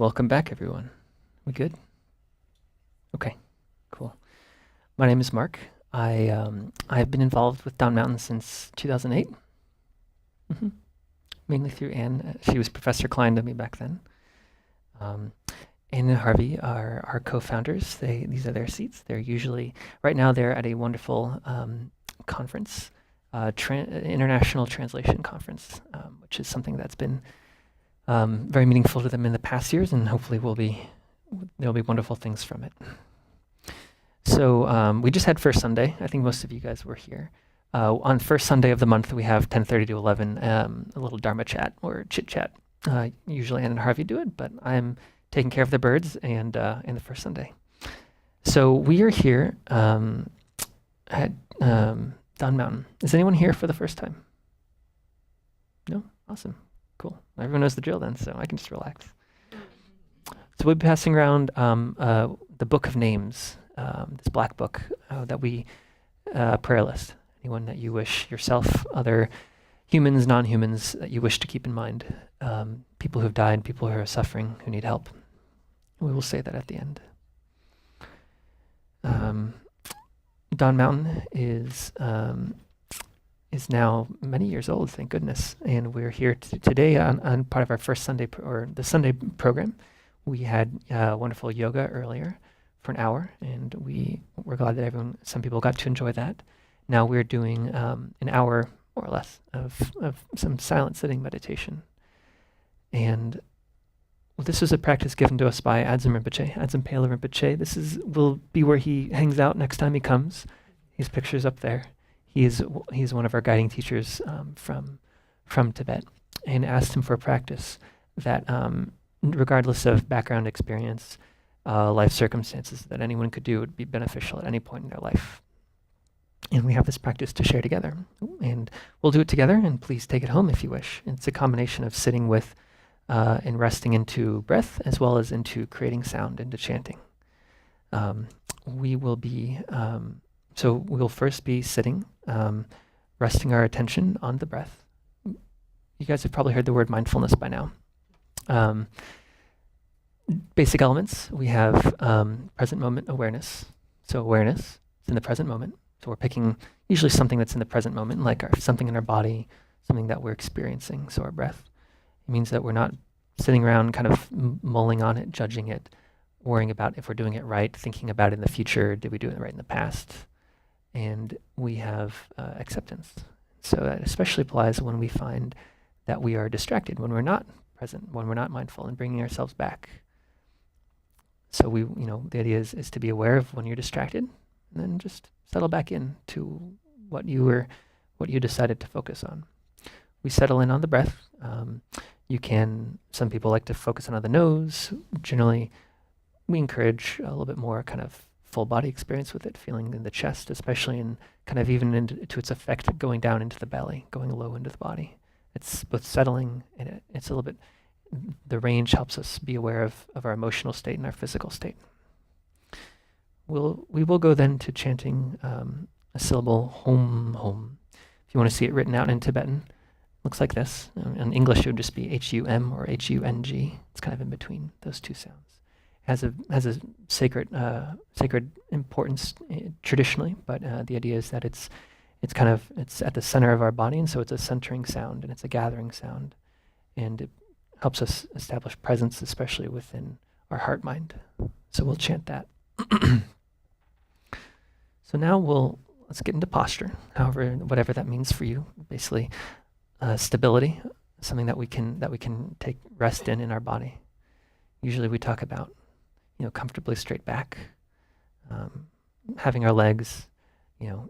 Welcome back, everyone. We good? Okay, cool. My name is Mark. I've been involved with Down Mountain since 2008, hmm mainly through Anne. She was Professor Klein to me back then. Um, Anne and Harvey are our co-founders. These are their seats. They're usually right now they're at a wonderful conference, international translation conference, which is something that's been very meaningful to them in the past years, and hopefully there'll be wonderful things from it. So we just had First Sunday. I think most of you guys were here. On first Sunday of the month, we have 10:30 to 11, a little Dharma chat or chit chat. Usually Ann and Harvey do it, but I'm taking care of the birds and in the first Sunday. So we are here at Don Mountain. Is anyone here for the first time? No? Awesome. Cool. Everyone knows the drill then, so I can just relax. So we'll be passing around the Book of Names, this black book that we prayer list. Anyone that you wish yourself, other humans, non-humans that you wish to keep in mind, people who have died, people who are suffering, who need help. We will say that at the end. Don Mountain is now many years old, thank goodness, and we're here today on part of our first Sunday or the Sunday program. We had wonderful yoga earlier for an hour, and we're glad that some people got to enjoy that. Now we're doing an hour, more or less, of some silent sitting meditation. And this was a practice given to us by Adzim Rinpoche, Adzim Pela Rinpoche. Will be where he hangs out next time he comes. His picture's up there. He's one of our guiding teachers from Tibet, and asked him for a practice that, regardless of background experience, life circumstances, that anyone could do would be beneficial at any point in their life. And we have this practice to share together, and we'll do it together, and please take it home if you wish. It's a combination of sitting with and resting into breath, as well as into creating sound, into chanting. So we'll first be sitting, resting our attention on the breath. You guys have probably heard the word mindfulness by now. Basic elements, we have present moment awareness. So awareness is in the present moment. So we're picking usually something that's in the present moment, like something in our body, something that we're experiencing. So our breath. It means that we're not sitting around kind of mulling on it, judging it, worrying about if we're doing it right, thinking about it in the future, did we do it right in the past? And we have acceptance. So that especially applies when we find that we are distracted, when we're not present, when we're not mindful, and bringing ourselves back. So the idea is to be aware of when you're distracted, and then just settle back in to what you decided to focus on. We settle in on the breath. Some people like to focus on the nose. Generally, we encourage a little bit more kind of full body experience with it, feeling in the chest, especially in kind of even into its effect going down into the belly, going low into the body. It's both settling and it's a little bit, the range helps us be aware of our emotional state and our physical state. We will go then to chanting a syllable, hom, hom. If you want to see it written out in Tibetan, looks like this. In English, it would just be H-U-M or H-U-N-G. It's kind of in between those two sounds. Has a sacred importance traditionally, but the idea is that it's at the center of our body, and so it's a centering sound and it's a gathering sound, and it helps us establish presence, especially within our heart mind. So we'll chant that. So now let's get into posture, whatever that means for you. Basically, stability, something that we can take rest in our body. Usually we talk about, comfortably straight back, having our legs,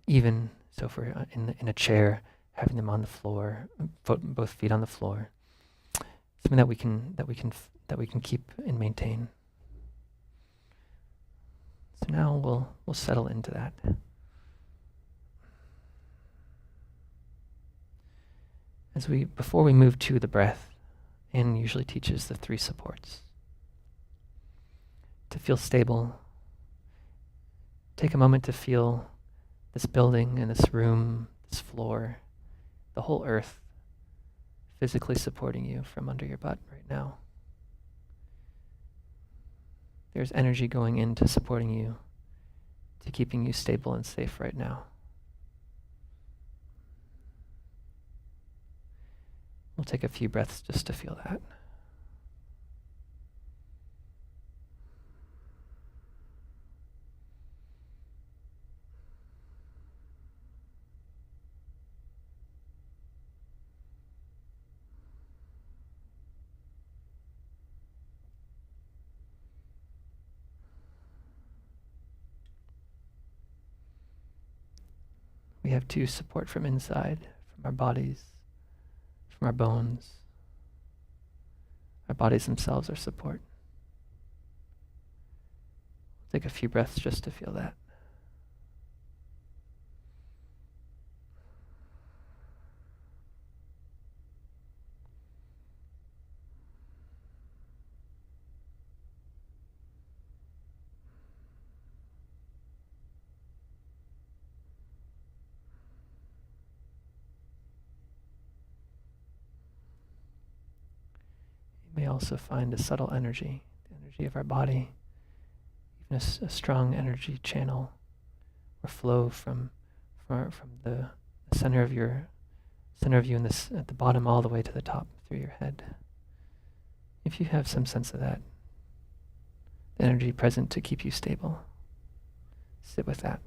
even. So if we're in a chair, having them on the floor, both feet on the floor, something that we can keep and maintain. So now we'll settle into that. Before we move to the breath, Anne usually teaches the 3 supports. To feel stable, take a moment to feel this building and this room, this floor, the whole earth physically supporting you from under your butt right now. there's energy going into supporting you, to keeping you stable and safe right now. We'll take a few breaths just to feel that. We have to support from inside, from our bodies, from our bones. Our bodies themselves are support. Take a few breaths just to feel that. You may also find a subtle energy, the energy of our body, even a strong energy channel or flow from the center of you in this at the bottom all the way to the top through your head. If you have some sense of that, the energy present to keep you stable, sit with that.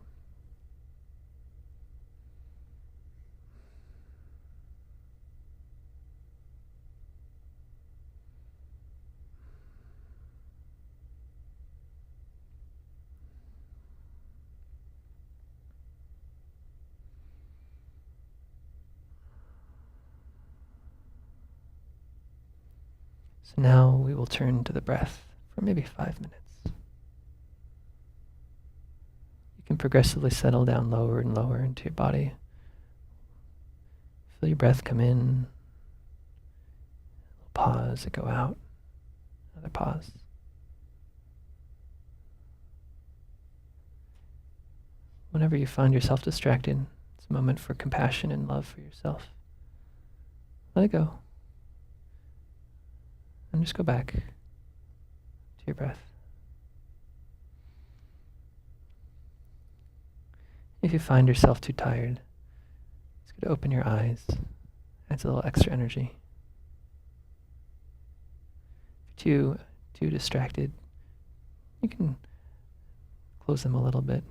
So now we will turn to the breath for maybe 5 minutes. You can progressively settle down lower and lower into your body. Feel your breath come in, pause, it go out, another pause. Whenever you find yourself distracted, it's a moment for compassion and love for yourself. Let it go. And just go back to your breath. If you find yourself too tired, it's good to open your eyes. Adds a little extra energy. If you're too distracted, you can close them a little bit.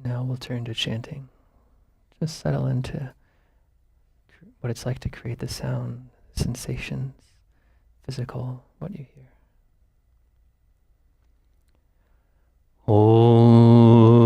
Now we'll turn to chanting. Just settle into what it's like to create the sound, sensations, physical, what you hear. Om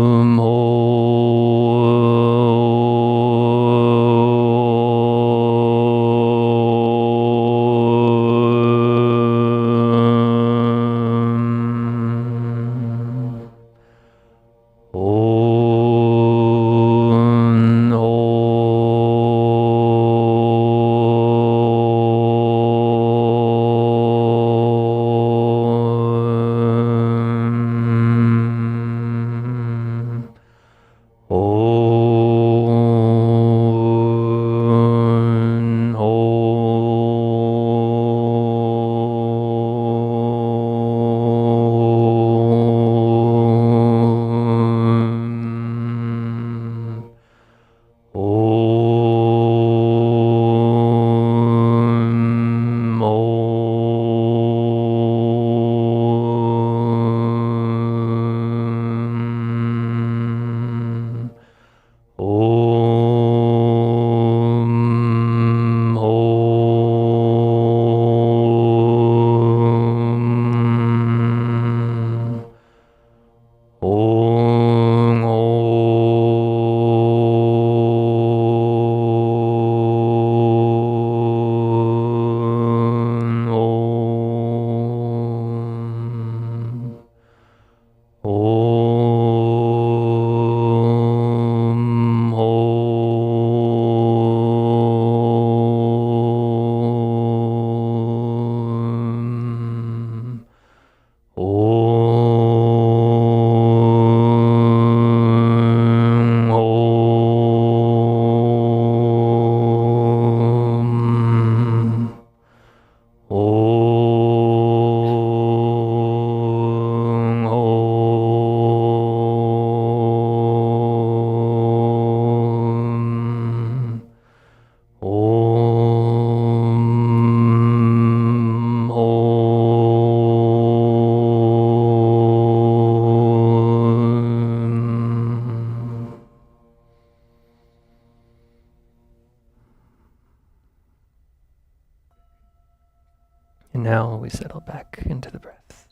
And now we settle back into the breath.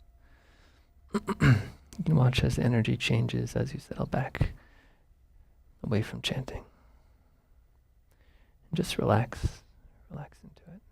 You can watch as the energy changes as you settle back away from chanting. And just relax into it.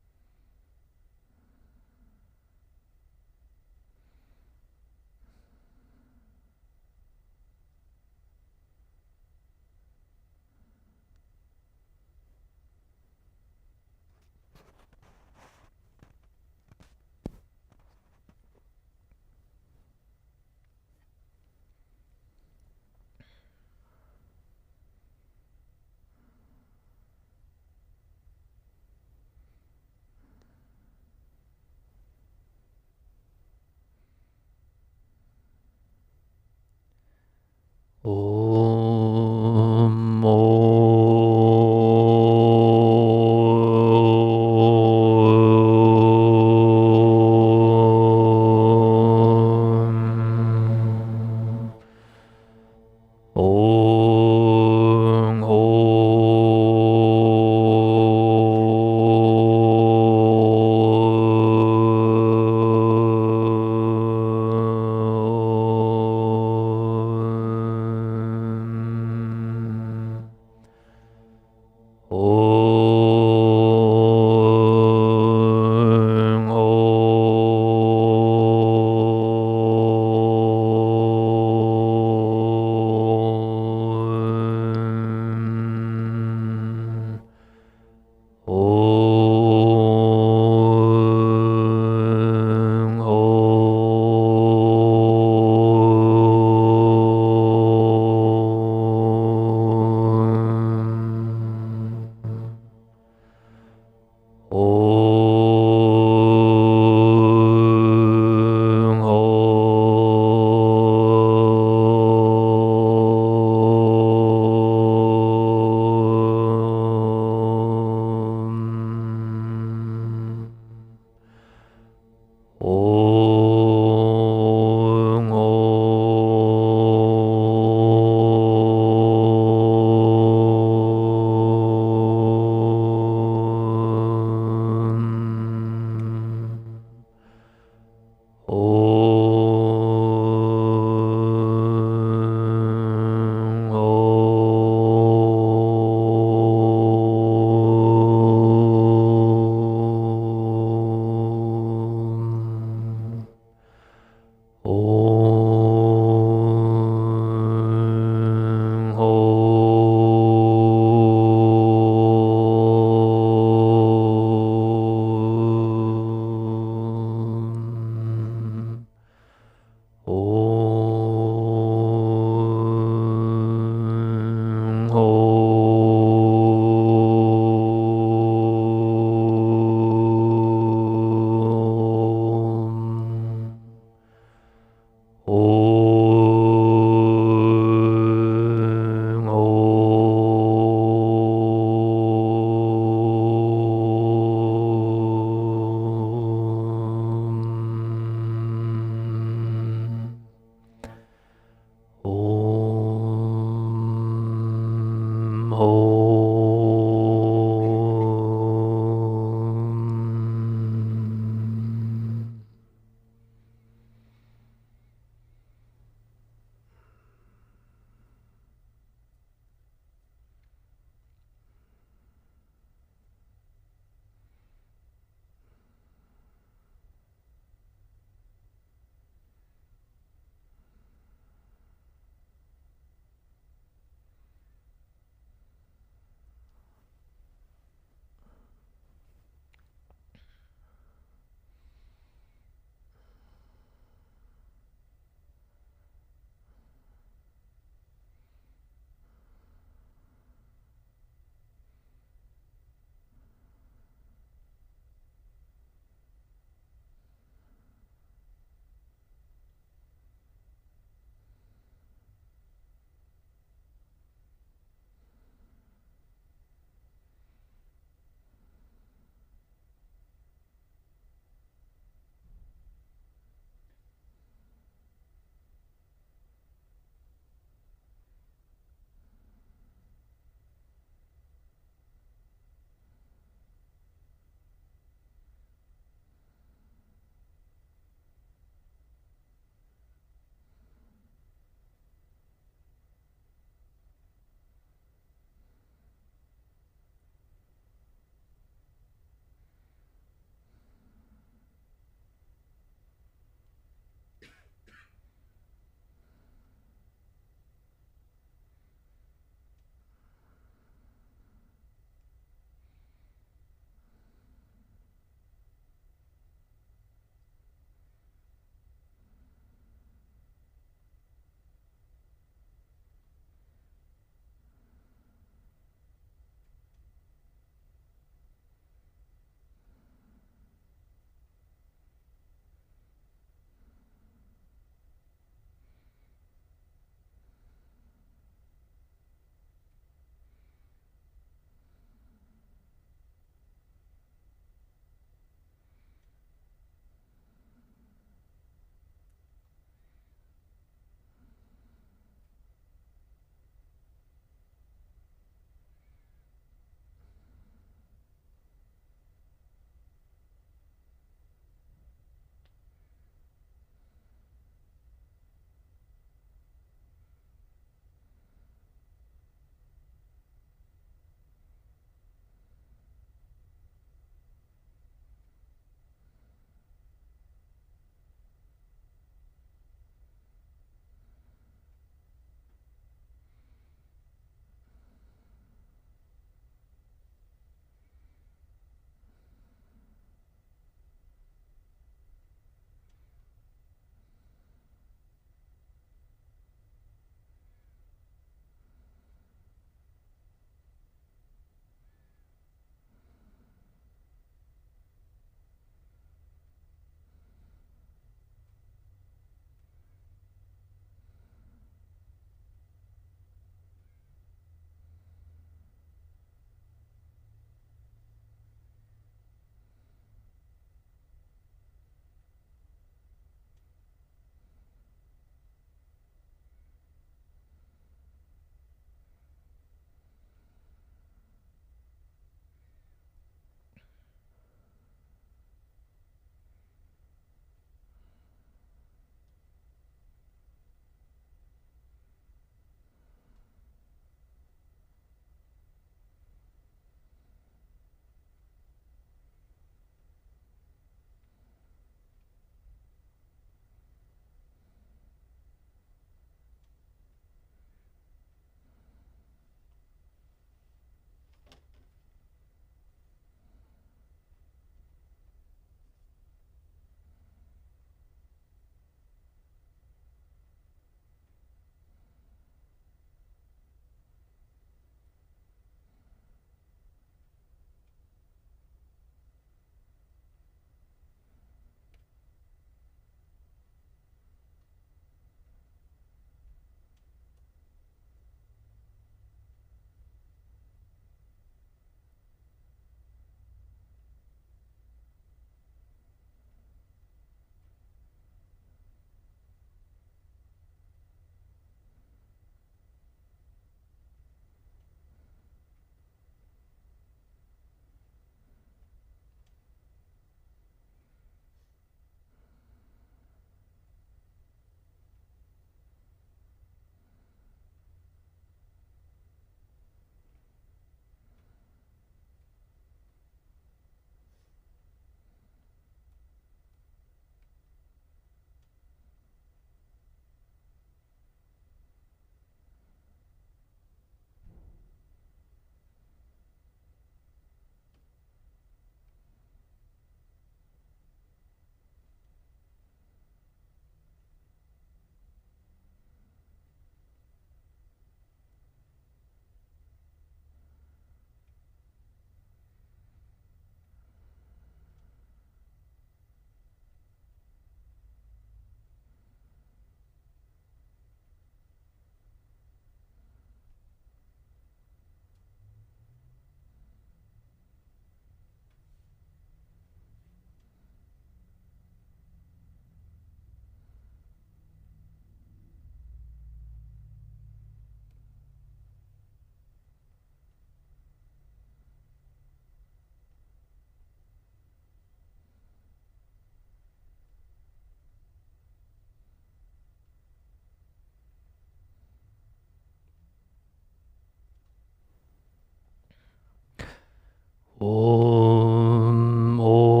Om, Om,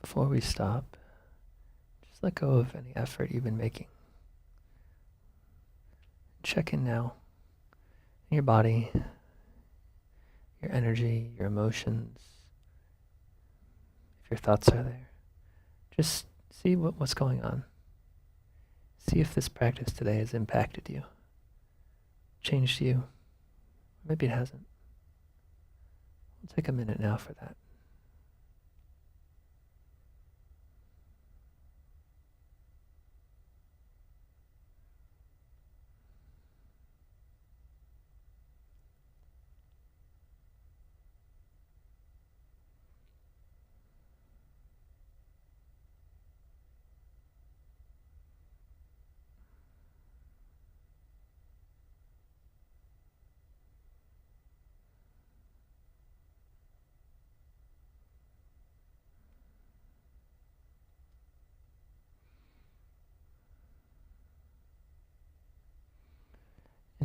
Before we stop, just let go of any effort you've been making. Check in now in your body, your energy, your emotions, if your thoughts are there. Just see what's going on. See if this practice today has impacted you, changed you. Maybe it hasn't. We'll take a minute now for that.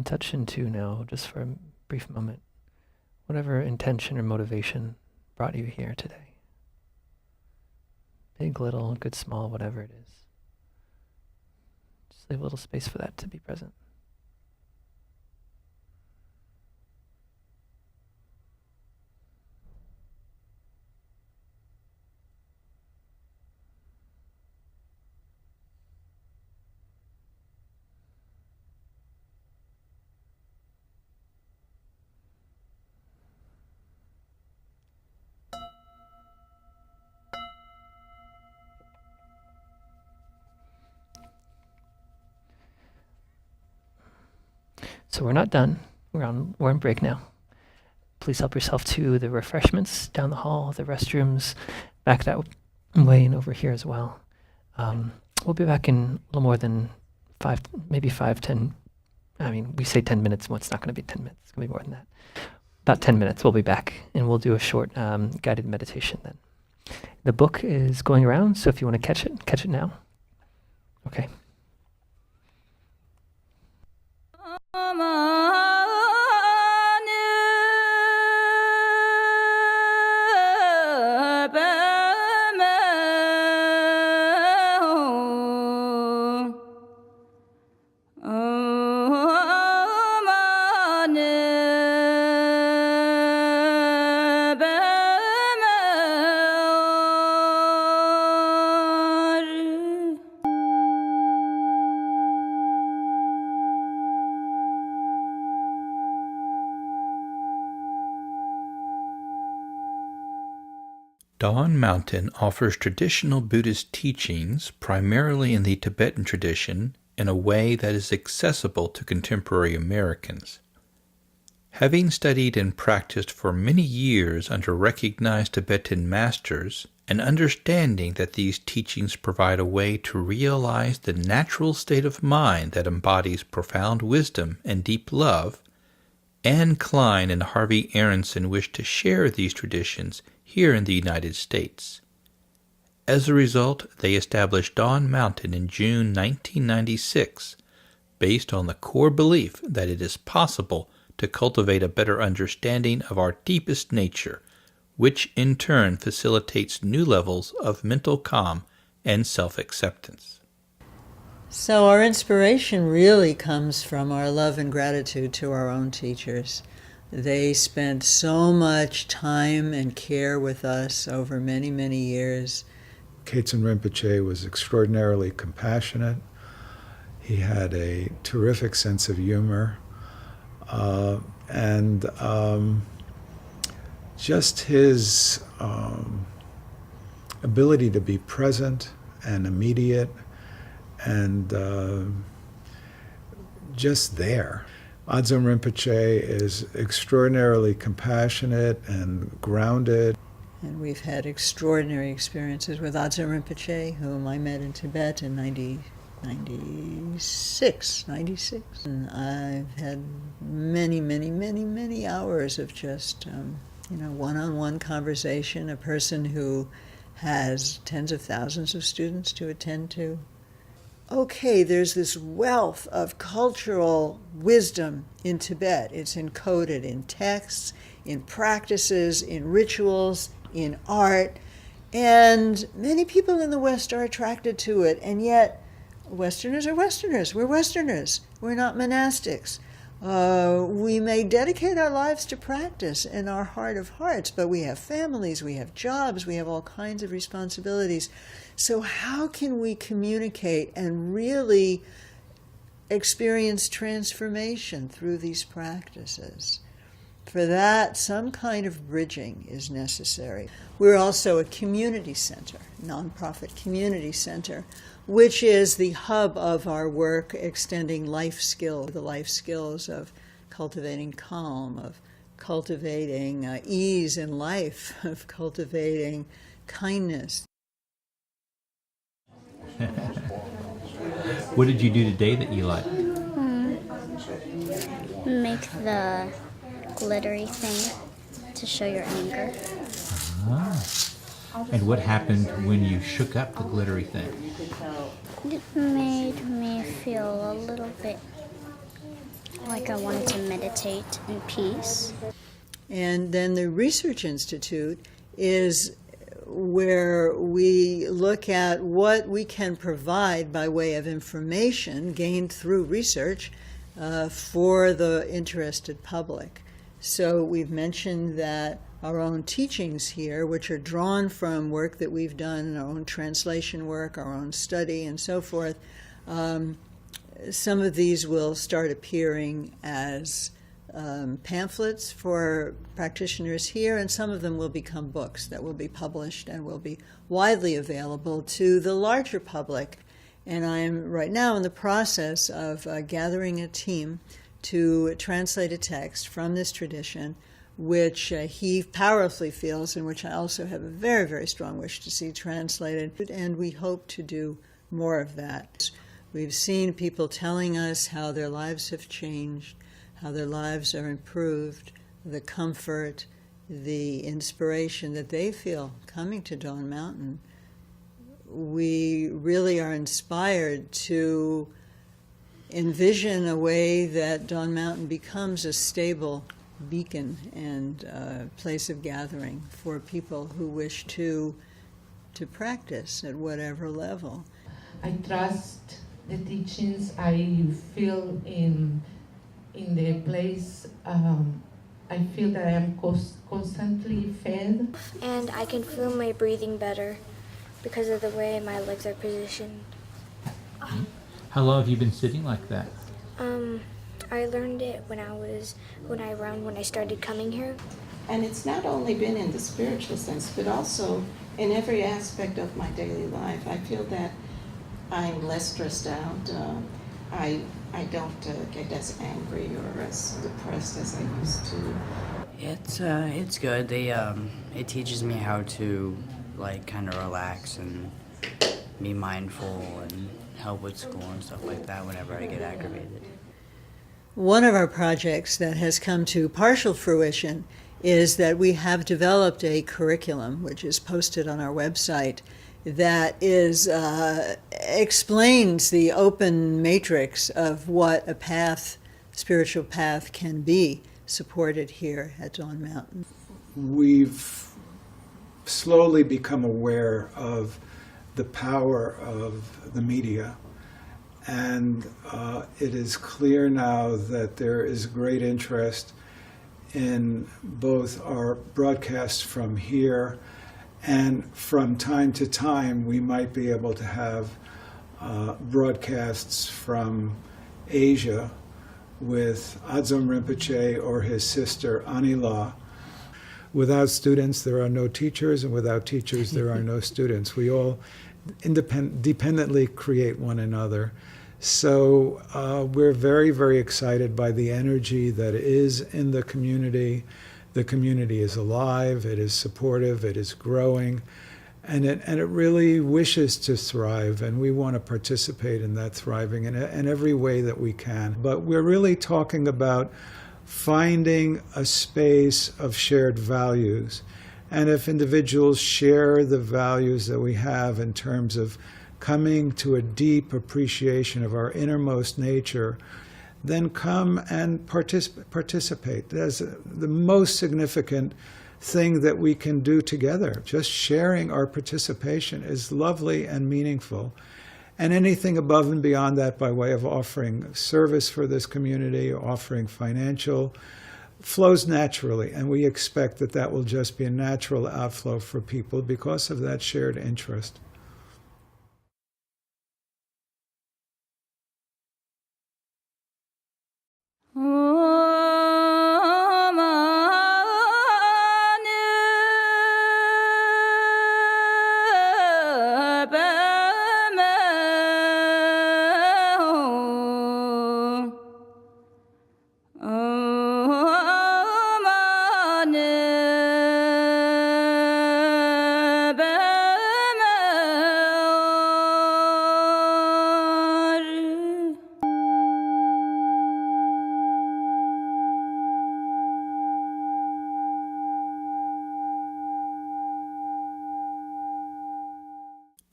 And touch into now, just for a brief moment, whatever intention or motivation brought you here today. Big, little, good, small, whatever it is. Just leave a little space for that to be present. So we're not done. We're on break now. Please help yourself to the refreshments down the hall, the restrooms, back that way and over here as well. We'll be back in a little more than 10. I mean, we say 10 minutes. Well, it's not going to be 10 minutes. It's going to be more than that. About 10 minutes, we'll be back, and we'll do a short guided meditation then. The book is going around, so if you want to catch it now. Okay. Dawn Mountain offers traditional Buddhist teachings, primarily in the Tibetan tradition, in a way that is accessible to contemporary Americans. Having studied and practiced for many years under recognized Tibetan masters, and understanding that these teachings provide a way to realize the natural state of mind that embodies profound wisdom and deep love, Anne Klein and Harvey Aronson wished to share these traditions here in the United States. As a result, they established Dawn Mountain in June 1996, based on the core belief that it is possible to cultivate a better understanding of our deepest nature, which in turn facilitates new levels of mental calm and self-acceptance. So our inspiration really comes from our love and gratitude to our own teachers. They spent so much time and care with us over many, many years. Kaizen Rinpoche was extraordinarily compassionate. He had a terrific sense of humor. And just his ability to be present and immediate and just there. Adzon Rinpoche is extraordinarily compassionate and grounded. And we've had extraordinary experiences with Adzon Rinpoche, whom I met in Tibet in 96. And I've had many, many, many, many hours of just, one-on-one conversation, a person who has tens of thousands of students to attend to. Okay, there's this wealth of cultural wisdom in Tibet. It's encoded in texts, in practices, in rituals, in art, and many people in the West are attracted to it, and yet Westerners are Westerners. We're Westerners. We're not monastics. We may dedicate our lives to practice in our heart of hearts, but we have families, we have jobs, we have all kinds of responsibilities. So how can we communicate and really experience transformation through these practices? For that, some kind of bridging is necessary. We're also a community center, nonprofit community center, which is the hub of our work extending life skills, the life skills of cultivating calm, of cultivating ease in life, of cultivating kindness. What did you do today that you liked? Make the glittery thing to show your anger. And what happened when you shook up the glittery thing? It made me feel a little bit like I wanted to meditate in peace. And then the Research Institute is where we look at what we can provide by way of information gained through research for the interested public. So we've mentioned that our own teachings here, which are drawn from work that we've done, our own translation work, our own study, and so forth, some of these will start appearing as pamphlets for practitioners here, and some of them will become books that will be published and will be widely available to the larger public. And I am right now in the process of gathering a team to translate a text from this tradition, which he powerfully feels, and which I also have a very, very strong wish to see translated. And we hope to do more of that. We've seen people telling us how their lives have changed, how their lives are improved, the comfort, the inspiration that they feel coming to Dawn Mountain. We really are inspired to envision a way that Dawn Mountain becomes a stable beacon and place of gathering for people who wish to practice at whatever level. I trust the teachings. I feel in the place. I feel that I am constantly fed. And I can feel my breathing better because of the way my legs are positioned. How long have you been sitting like that? I learned it when I started coming here. And it's not only been in the spiritual sense, but also in every aspect of my daily life. I feel that I'm less stressed out. I don't get as angry or as depressed as I used to. It's good. It teaches me how to kind of relax and be mindful and help with school and stuff like that whenever I get aggravated. One of our projects that has come to partial fruition is that we have developed a curriculum, which is posted on our website, that explains the open matrix of what a spiritual path can be, supported here at Dawn Mountain. We've slowly become aware of the power of the media, and it is clear now that there is great interest in both our broadcasts from here, and from time to time we might be able to have broadcasts from Asia with Adzom Rinpoche or his sister Anila. Without students, there are no teachers, and without teachers, there are no students. We all dependently create one another. So we're very, very excited by the energy that is in the community. The community is alive, it is supportive, it is growing, and it really wishes to thrive, and we want to participate in that thriving in every way that we can. But we're really talking about finding a space of shared values. And if individuals share the values that we have in terms of coming to a deep appreciation of our innermost nature, then come and participate. That's the most significant thing that we can do together. Just sharing our participation is lovely and meaningful. And anything above and beyond that, by way of offering service for this community, offering financial, flows naturally. And we expect that that will just be a natural outflow for people because of that shared interest.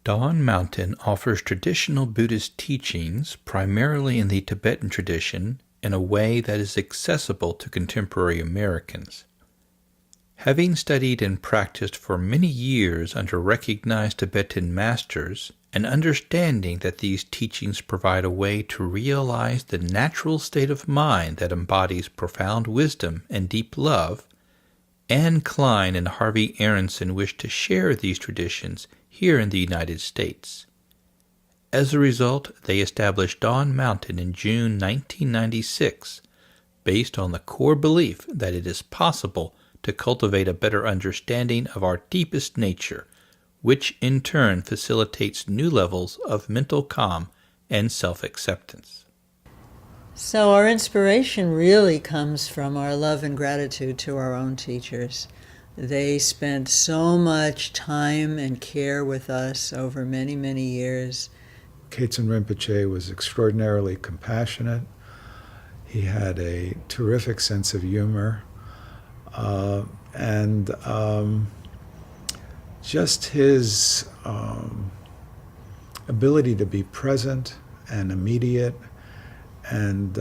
Dawn Mountain offers traditional Buddhist teachings primarily in the Tibetan tradition in a way that is accessible to contemporary Americans. Having studied and practiced for many years under recognized Tibetan masters, and understanding that these teachings provide a way to realize the natural state of mind that embodies profound wisdom and deep love, Anne Klein and Harvey Aronson wished to share these traditions here in the United States. As a result, they established Dawn Mountain in June 1996, based on the core belief that it is possible to cultivate a better understanding of our deepest nature, which in turn facilitates new levels of mental calm and self-acceptance. So our inspiration really comes from our love and gratitude to our own teachers. They spent so much time and care with us over many, many years. Khetsen Rinpoche was extraordinarily compassionate. He had a terrific sense of humor, and just his ability to be present and immediate and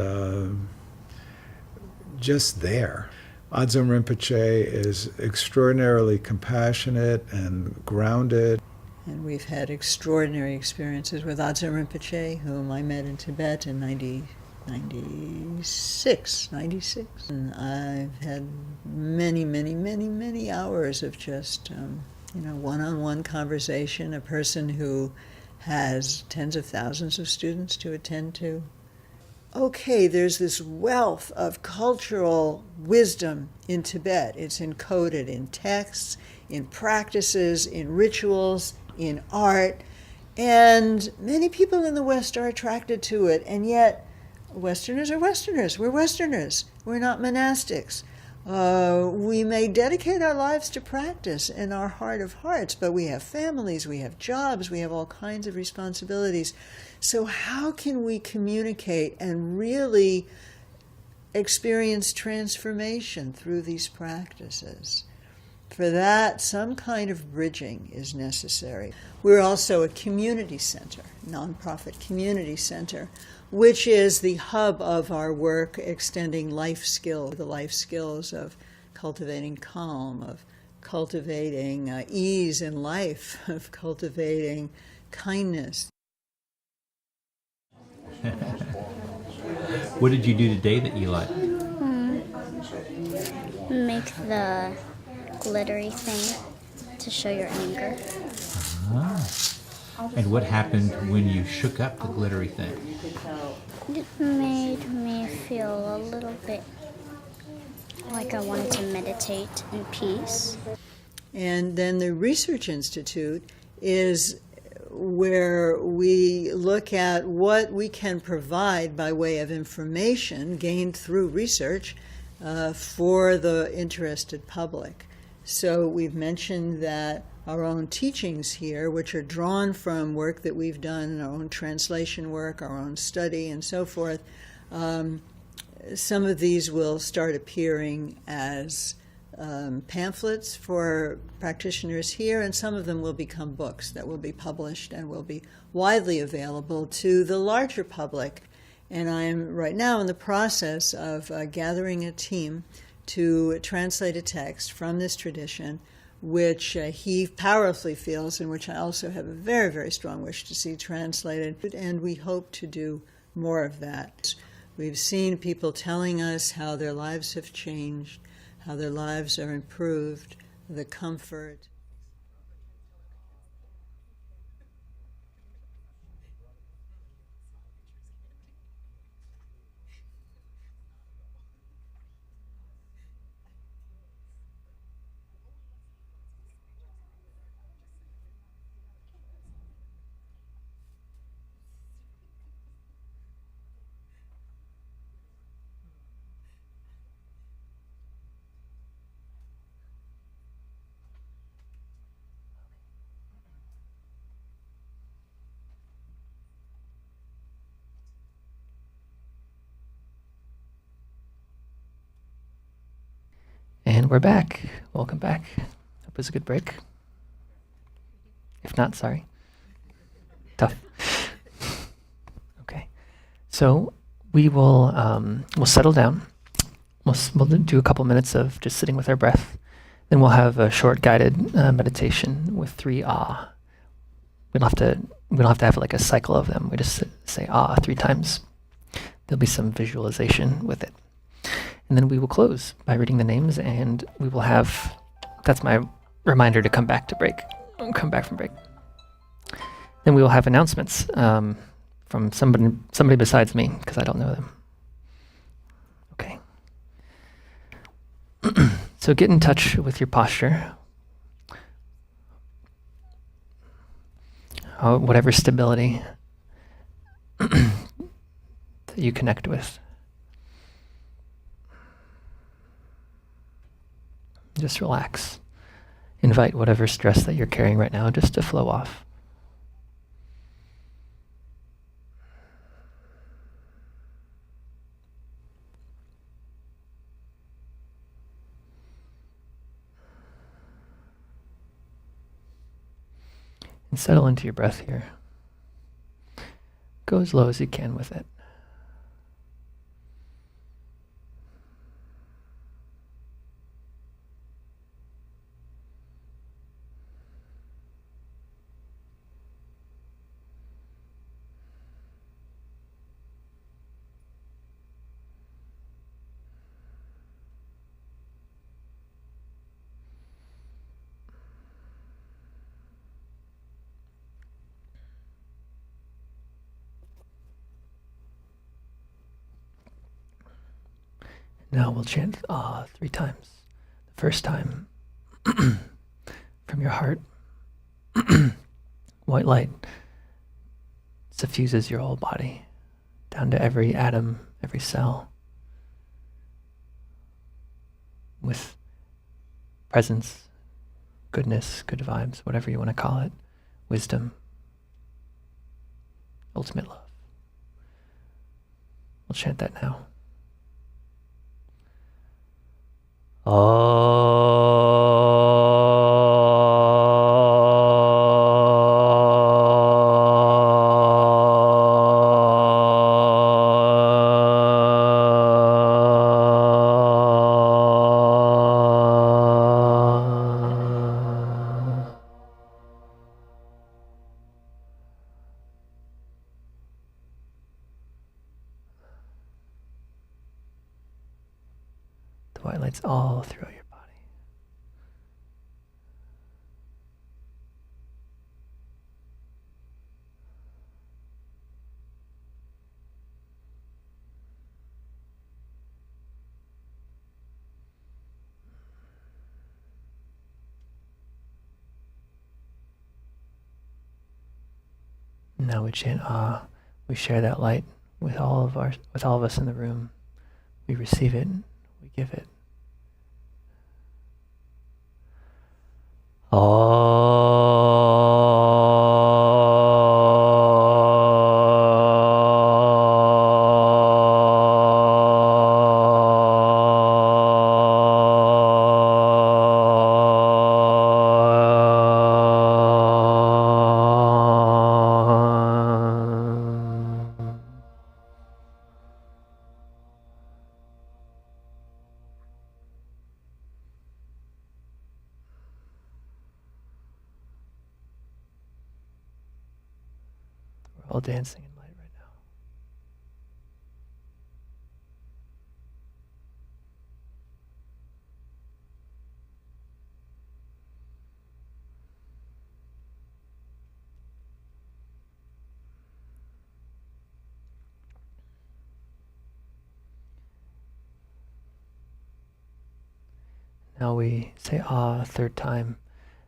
just there. Adzom Rinpoche is extraordinarily compassionate and grounded. And we've had extraordinary experiences with Adzom Rinpoche, whom I met in Tibet in 96. And I've had many, many, many, many hours of just, one-on-one conversation, a person who has tens of thousands of students to attend to. Okay, there's this wealth of cultural wisdom in Tibet. It's encoded in texts, in practices, in rituals, in art, and many people in the West are attracted to it, and yet Westerners are Westerners. We're Westerners. We're not monastics. We may dedicate our lives to practice in our heart of hearts, but we have families, we have jobs, we have all kinds of responsibilities. So how can we communicate and really experience transformation through these practices? For that, some kind of bridging is necessary. We're also a community center, nonprofit community center, which is the hub of our work extending life skills, the life skills of cultivating calm, of cultivating ease in life, of cultivating kindness. What did you do today that you liked? Make the glittery thing to show your anger. And what happened when you shook up the glittery thing? It made me feel a little bit like I wanted to meditate in peace. And then the Research Institute is where we look at what we can provide by way of information gained through research for the interested public. So we've mentioned that our own teachings here, which are drawn from work that we've done, our own translation work, our own study, and so forth, some of these will start appearing as pamphlets for practitioners here, and some of them will become books that will be published and will be widely available to the larger public. And I am right now in the process of gathering a team to translate a text from this tradition, which he powerfully feels, and which I also have a very, very strong wish to see translated. And we hope to do more of that. We've seen people telling us how their lives have changed, how their lives are improved, the comfort. And we're back. Welcome back. Hope it was a good break. If not, sorry. Tough. Okay. So we will we'll settle down. We'll do a couple minutes of just sitting with our breath. Then we'll have a short guided meditation with 3 ah. We don't have to have like a cycle of them. We just say ah 3 times. There'll be some visualization with it. And then we will close by reading the names, and we will have, that's my reminder to come back to break. Come back from break. Then we will have announcements from somebody besides me, because I don't know them. Okay. So get in touch with your posture. Whatever stability that you connect with. Just relax. Invite whatever stress that you're carrying right now just to flow off. And settle into your breath here. Go as low as you can with it. Now we'll chant ah 3 times. The first time, from your heart, white light suffuses your whole body, down to every atom, every cell, with presence, goodness, good vibes, whatever you want to call it, wisdom, ultimate love. We'll chant that now. The white light's all throughout your body. Now we chant ah. We share that light with all of us in the room. We receive it. We give it. We're all dancing in light right now. Now we say ah a 3rd time.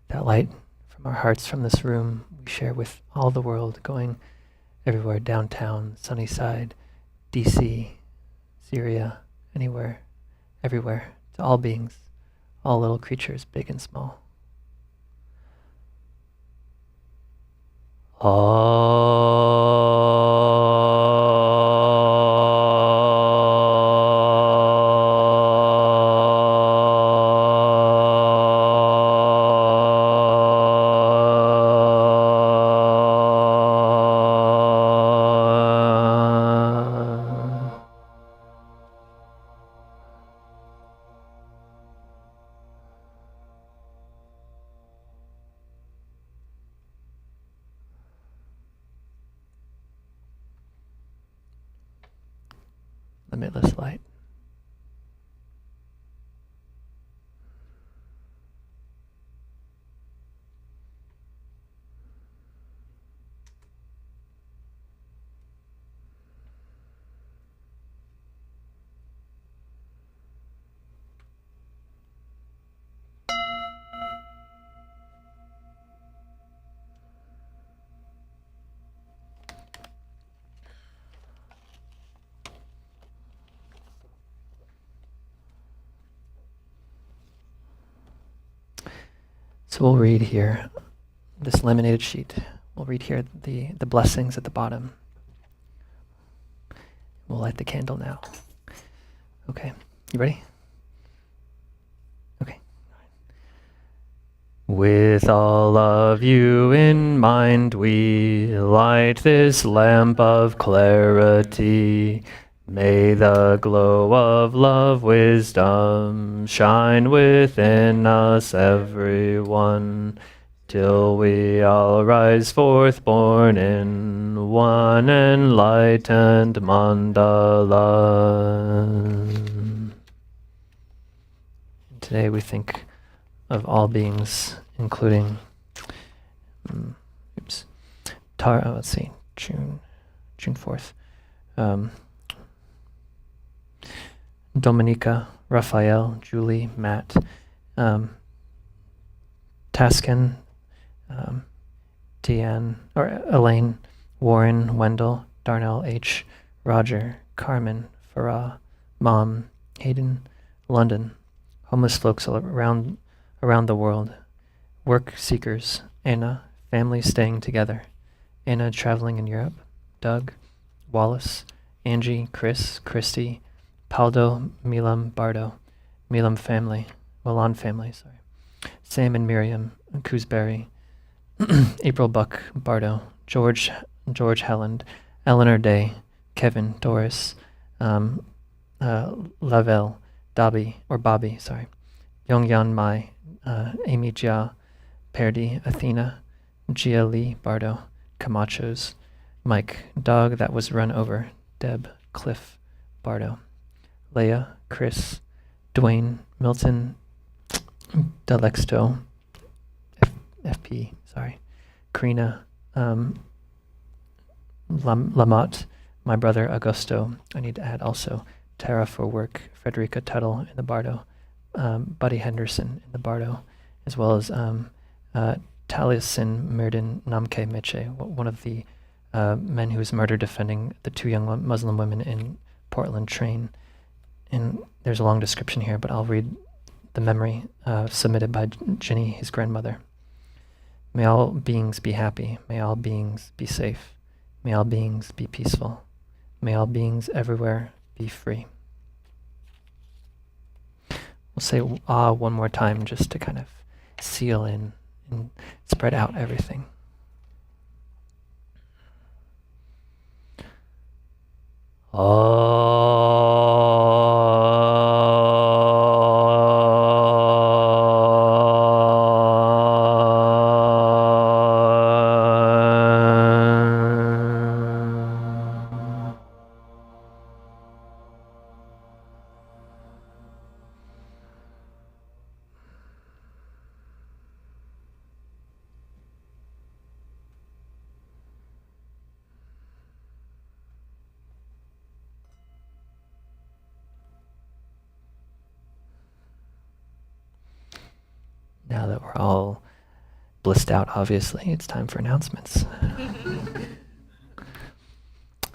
That light from our hearts, from this room, we share with all the world, going everywhere, downtown, Sunnyside, DC, Syria, anywhere, everywhere, to all beings, all little creatures, big and small. Limitless light. So we'll read here this laminated sheet. We'll read here the blessings at the bottom. We'll light the candle now. Okay, you ready? Okay. With all of you in mind, we light this lamp of clarity. May the glow of love, wisdom shine within us, everyone, till we all rise forth born in one enlightened mandala. Today we think of all beings, including, let's see, June 4th. Dominica, Raphael, Julie, Matt, Taskin, Deanne, or Elaine, Warren, Wendell, Darnell H., Roger, Carmen, Farah, Mom, Hayden, London, homeless folks all around the world, work seekers, Anna, families staying together, Anna traveling in Europe, Doug, Wallace, Angie, Chris, Christy, Paldo, Milam, Bardo, Milam family, Milan family, sorry. Sam and Miriam, Coosberry, April Buck, Bardo, George Helland, Eleanor Day, Kevin, Doris, Lavelle, Bobby, sorry. Yongyan Mai, Amy Jia, Perdi, Athena, Gia Lee, Bardo, Camachos, Mike, Dog that was run over, Deb, Cliff, Bardo, Leah, Chris, Dwayne, Milton, Delexto, FP, sorry, Karina, Lamont, my brother Augusto. I need to add also Tara for work, Frederica Tuttle in the Bardo, Buddy Henderson in the Bardo, as well as Taliesin Mirdin Namke Meche, one of the men who was murdered defending the two young Muslim women in Portland train. And there's a long description here, but I'll read the memory submitted by Jenny, his grandmother. May all beings be happy. May all beings be safe. May all beings be peaceful. May all beings everywhere be free. We'll say ah one more time just to kind of seal in and spread out everything. Now that we're all blissed out, obviously, it's time for announcements.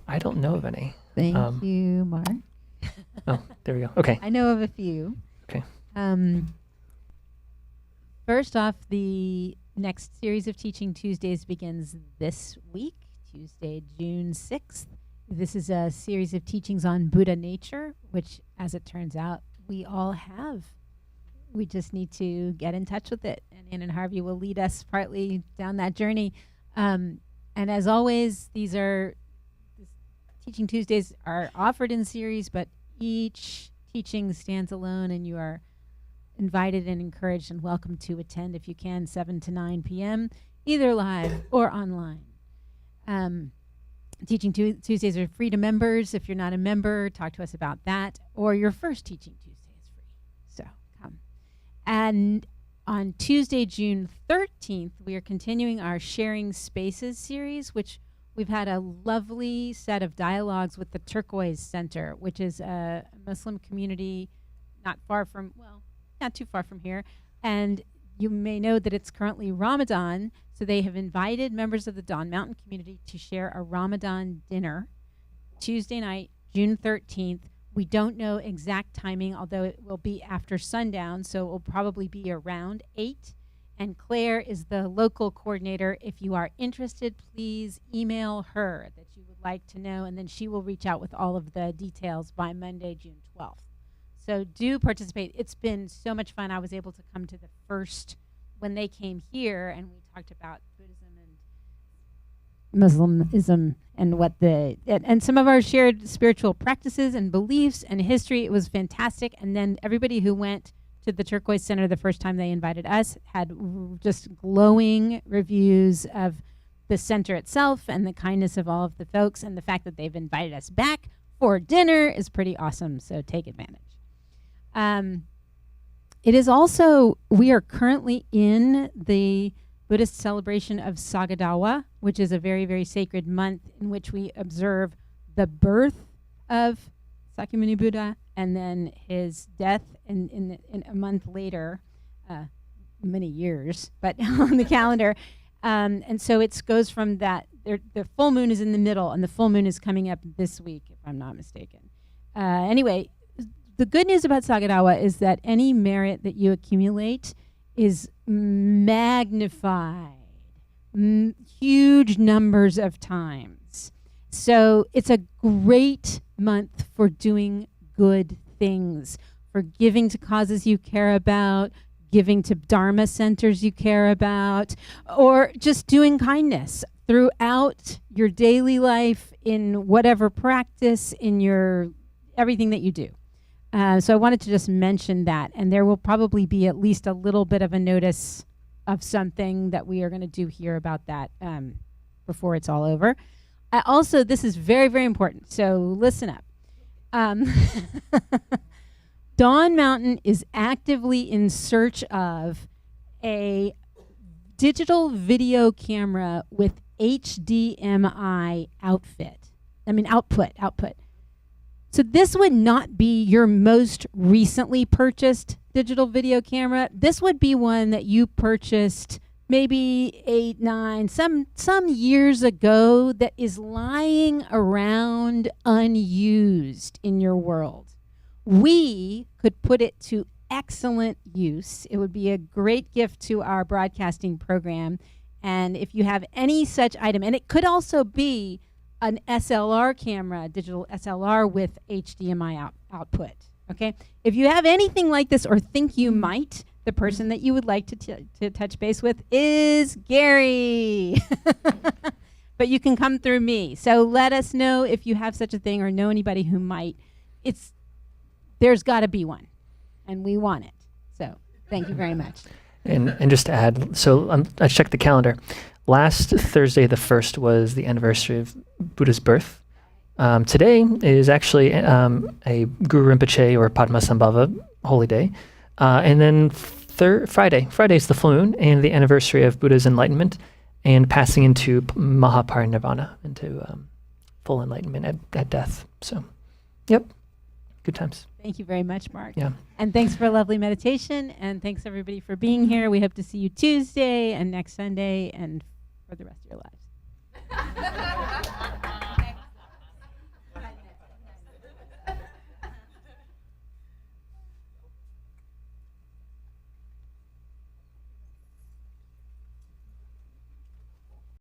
I don't know of any. Thank you, Mark. Oh, there we go. Okay. I know of a few. Okay. First off, the next series of Teaching Tuesdays begins this week, Tuesday, June 6th. This is a series of teachings on Buddha nature, which, as it turns out, we all have. We just need to get in touch with it. And Ann and Harvey will lead us partly down that journey. And as always, Teaching Tuesdays are offered in series, but each teaching stands alone, and you are invited and encouraged and welcome to attend if you can, 7 to 9 p.m., either live or online. Teaching Tuesdays are free to members. If you're not a member, talk to us about that. Or your first Teaching Tuesday is free. So come. And on Tuesday, June 13th, we are continuing our Sharing Spaces series, which we've had a lovely set of dialogues with the Turquoise Center, which is a Muslim community not too far from here. And you may know that it's currently Ramadan, so they have invited members of the Dawn Mountain community to share a Ramadan dinner Tuesday night, June 13th. We don't know exact timing, although it will be after sundown, so it will probably be around 8. And Claire is the local coordinator. If you are interested, please email her that you would like to know, and then she will reach out with all of the details by Monday, June 12th. So do participate. It's been so much fun. I was able to come to the first when they came here, and we talked about Buddhism and Muslimism and what and some of our shared spiritual practices and beliefs and history. It was fantastic. And then everybody who went to the Turquoise Center the first time they invited us had just glowing reviews of the center itself and the kindness of all of the folks, and the fact that they've invited us back for dinner is pretty awesome. So take advantage. It is also, we are currently in the Buddhist celebration of Sagadawa, which is a very, very sacred month in which we observe the birth of Sakyamuni Buddha and then his death in a month later, many years, but on the calendar. And so it goes from that, the full moon is in the middle, and the full moon is coming up this week, if I'm not mistaken. Anyway, the good news about Sagadawa is that any merit that you accumulate is magnified huge numbers of times. So it's a great month for doing good things, for giving to causes you care about, giving to Dharma centers you care about, or just doing kindness throughout your daily life, in whatever practice, in your everything that you do. So I wanted to just mention that, and there will probably be at least a little bit of a notice of something that we are going to do here about that before it's all over. Also, this is very, very important, so listen up. Dawn Mountain is actively in search of a digital video camera with HDMI output. So this would not be your most recently purchased digital video camera. This would be one that you purchased maybe 8, 9, some years ago, that is lying around unused in your world. We could put it to excellent use. It would be a great gift to our broadcasting program. And if you have any such item, and it could also be an SLR camera, digital SLR with HDMI output, okay? If you have anything like this or think you might, the person that you would like to touch base with is Gary. But you can come through me. So let us know if you have such a thing or know anybody who might. There's got to be one, and we want it. So thank you very much. And just to add, so I checked the calendar. Last Thursday, the 1st, was the anniversary of Buddha's birth. Today is actually a Guru Rinpoche or Padmasambhava holy day. And then Friday is the full moon and the anniversary of Buddha's enlightenment and passing into Mahaparinirvana, into full enlightenment at death. So, yep, good times. Thank you very much, Mark. Yeah. And thanks for a lovely meditation, and thanks everybody for being here. We hope to see you Tuesday and next Sunday and for the rest of your lives.